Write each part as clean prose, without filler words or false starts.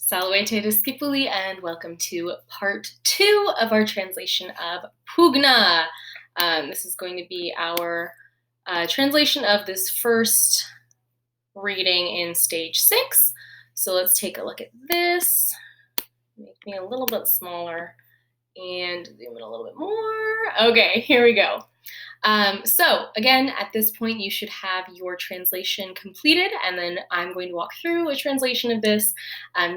Salvete discipuli, and welcome to part 2 of our translation of pugna. This is going to be our translation of this first reading in stage 6. So let's take a look at this. Make me a little bit smaller and zoom in a little bit more. Okay, here we go. So again, at this point, you should have your translation completed, and then I'm going to walk through a translation of this.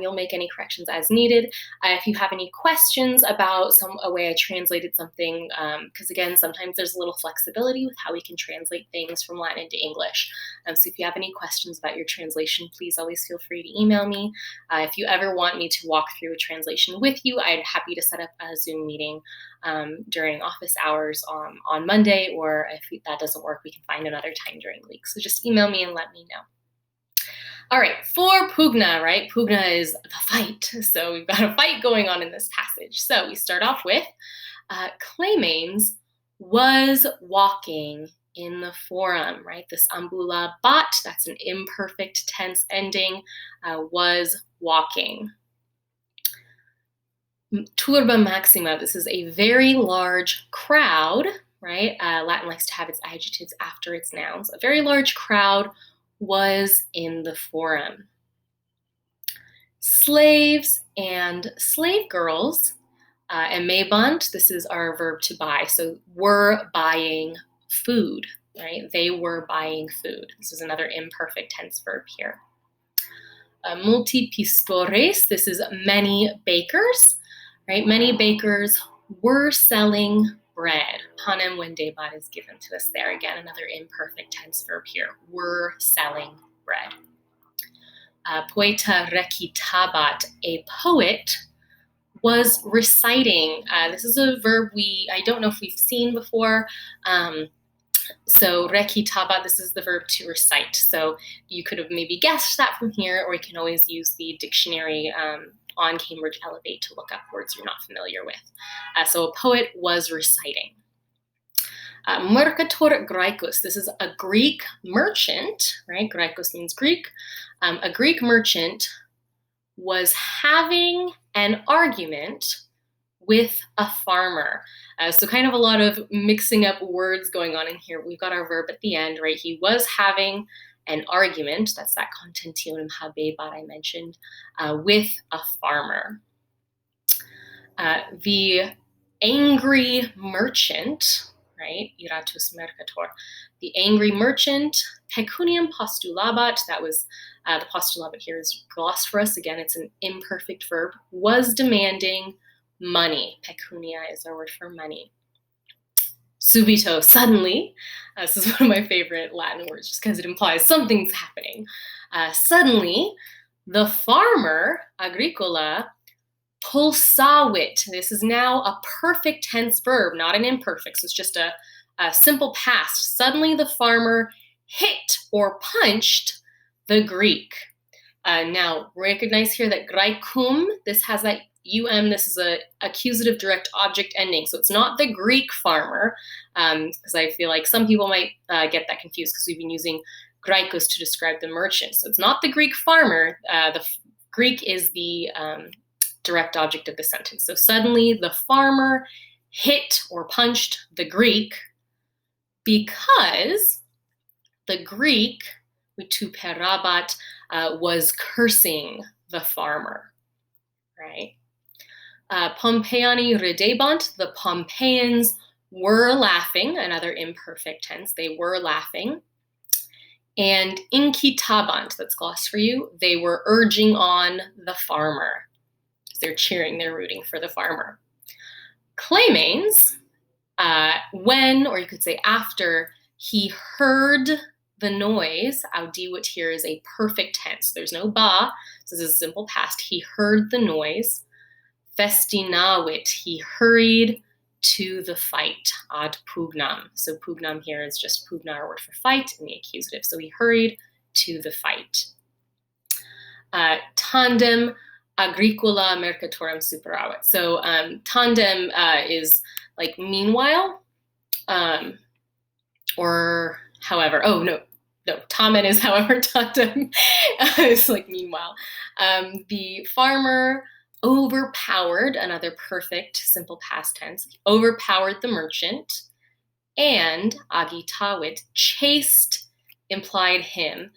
You'll make any corrections as needed. If you have any questions about a way I translated something, because again, sometimes there's a little flexibility with how we can translate things from Latin into English. So if you have any questions about your translation, please always feel free to email me. If you ever want me to walk through a translation with you, I'm happy to set up a Zoom meeting during office hours on Monday, or if that doesn't work, we can find another time during the week. So just email me and let me know. All right, for pugna, right? Pugna is the fight. So we've got a fight going on in this passage. So we start off with Claymanes was walking in the forum, right? This ambula bat, that's an imperfect tense ending, was walking. Turba maxima, this is a very large crowd, right? Latin likes to have its adjectives after its nouns. A very large crowd was in the forum. Slaves and slave girls, and mebant, this is our verb to buy, so were buying food, right? They were buying food. This is another imperfect tense verb here. Multipistores, this is many bakers. Right? Many bakers were selling bread. Panem when debat is given to us there. Again, another imperfect tense verb here. Were selling bread. Poeta recitabat, a poet was reciting. This is a verb I don't know if we've seen before. So recitabat, this is the verb to recite. So you could have maybe guessed that from here, or you can always use the dictionary on Cambridge Elevate to look up words you're not familiar with. So a poet was reciting. Mercator Graicus, this is a Greek merchant, right? Graicus means Greek. A Greek merchant was having an argument with a farmer. So kind of a lot of mixing up words going on in here. We've got our verb at the end, right? He was having an argument, that's that contentionem habebat I mentioned, with a farmer. The angry merchant, right, iratus mercator, the angry merchant, pecuniam postulabat, that was, the postulabat here is glossed for us, again, it's an imperfect verb, was demanding money. Pecunia is our word for money. Subito, suddenly, this is one of my favorite Latin words just because it implies something's happening. Suddenly, the farmer, agricola, pulsavit. This is now a perfect tense verb, not an imperfect, so it's just a simple past. Suddenly, the farmer hit or punched the Greek. Now, recognize here that graicum, this has that this is a accusative direct object ending, so it's not the Greek farmer, because I feel like some people might get that confused because we've been using graikos to describe the merchant. So it's not the Greek farmer. The Greek is the direct object of the sentence. So suddenly the farmer hit or punched the Greek because the Greek, vituperabat, was cursing the farmer, right? Pompeiani redebant, the Pompeians were laughing, another imperfect tense, they were laughing. And incitabant, that's glossed for you, they were urging on the farmer. They're cheering, they're rooting for the farmer. Claymanes, when, or you could say after, he heard the noise, audiwit here is a perfect tense. There's no ba, so this is a simple past. He heard the noise. Festinavit, he hurried to the fight, ad pugnam. So pugnam here is just pugna, our word for fight, in the accusative. So he hurried to the fight. Tandem agricola mercatorum superavit. So tandem is like meanwhile, or however. Oh, no. no, tamen is however tandem. It's like meanwhile. The farmer overpowered, another perfect simple past tense, overpowered the merchant, and agitawit, chased, implied him,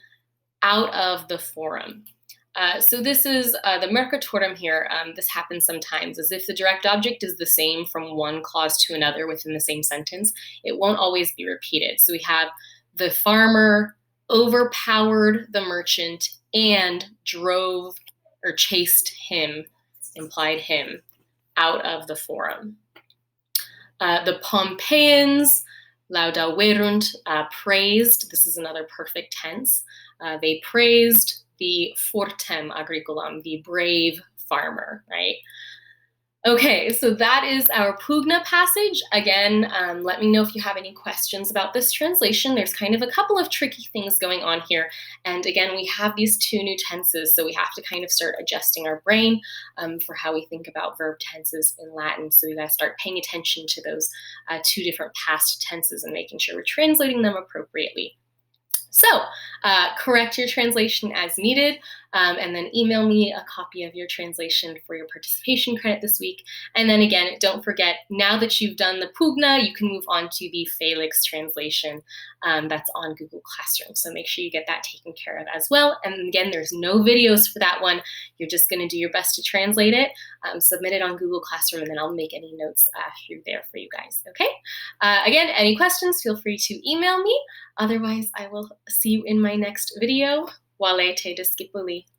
out of the forum. So this is the mercatorum here. This happens sometimes, as if the direct object is the same from one clause to another within the same sentence. It won't always be repeated. So we have the farmer overpowered the merchant and drove or chased him, implied him, out of the forum. The Pompeians, laudaverunt, praised. This is another perfect tense. They praised the fortem agricolam, the brave farmer, right? Okay, so that is our pugna passage. Again, let me know if you have any questions about this translation. There's kind of a couple of tricky things going on here. And again, we have these two new tenses, so we have to kind of start adjusting our brain for how we think about verb tenses in Latin. So we gotta start paying attention to those two different past tenses and making sure we're translating them appropriately. So correct your translation as needed, and then email me a copy of your translation for your participation credit this week. And then again, don't forget, now that you've done the pugna, you can move on to the Felix translation that's on Google Classroom. So make sure you get that taken care of as well. And again, there's no videos for that one. You're just going to do your best to translate it, submit it on Google Classroom, and then I'll make any notes through there for you guys, okay? Again, any questions, feel free to email me. Otherwise, I will see you in my next video. Wale te discipuli.